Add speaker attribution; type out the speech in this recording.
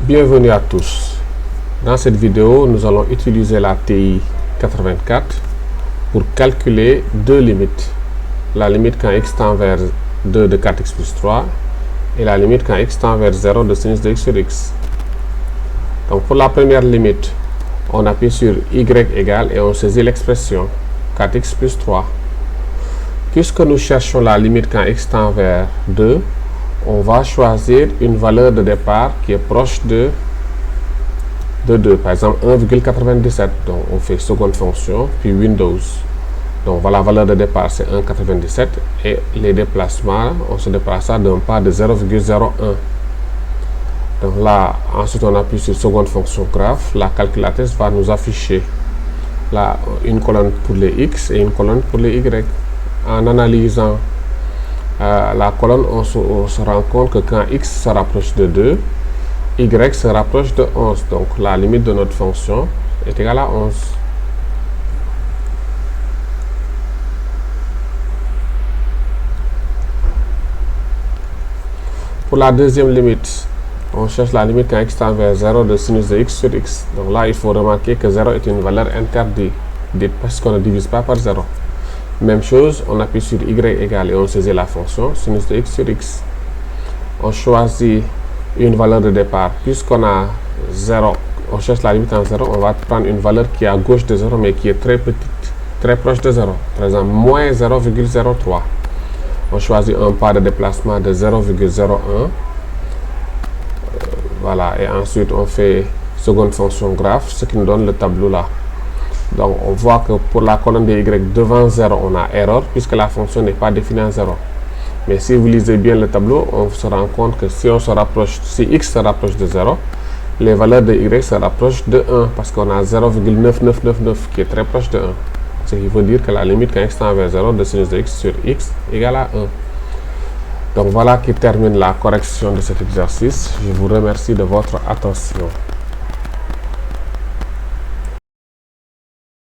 Speaker 1: Bienvenue à tous. Dans cette vidéo, nous allons utiliser la TI 84 pour calculer deux limites. La limite quand x tend vers 2 de 4x plus 3 et la limite quand x tend vers 0 de sinus de x sur x. Donc pour la première limite, on appuie sur y égale et on saisit l'expression 4x plus 3. Puisque nous cherchons la limite quand x tend vers 2, on va choisir une valeur de départ qui est proche de 2. Par exemple 1,97. Donc on fait seconde fonction, puis Windows. Donc voilà, la valeur de départ c'est 1,97 et les déplacements, on se déplace d'un pas de 0,01. Donc là, ensuite on appuie sur seconde fonction graph. La calculatrice va nous afficher là une colonne pour les x et une colonne pour les y. En analysant la colonne, on se rend compte que quand x se rapproche de 2, y se rapproche de 11. Donc la limite de notre fonction est égale à 11. Pour la deuxième limite, on cherche la limite quand x tend vers 0 de sinus de x sur x. Donc là, il faut remarquer que 0 est une valeur interdite parce qu'on ne divise pas par 0. Même chose, on appuie sur y égale et on saisit la fonction sinus de x sur x. On choisit une valeur de départ. Puisqu'on a 0, on cherche la limite en 0, on va prendre une valeur qui est à gauche de 0 mais qui est très petite, très proche de 0. Par exemple, moins 0,03. On choisit un pas de déplacement de 0,01. Voilà, et ensuite on fait seconde fonction graph, ce qui nous donne le tableau là. Donc on voit que pour la colonne de y devant 0, on a erreur puisque la fonction n'est pas définie en 0. Mais si vous lisez bien le tableau, on se rend compte que si x se rapproche de 0, les valeurs de y se rapprochent de 1 parce qu'on a 0,9999 qui est très proche de 1. Ce qui veut dire que la limite quand x tend vers 0 de sinus de x sur x égale à 1. Donc voilà qui termine la correction de cet exercice. Je vous remercie de votre attention.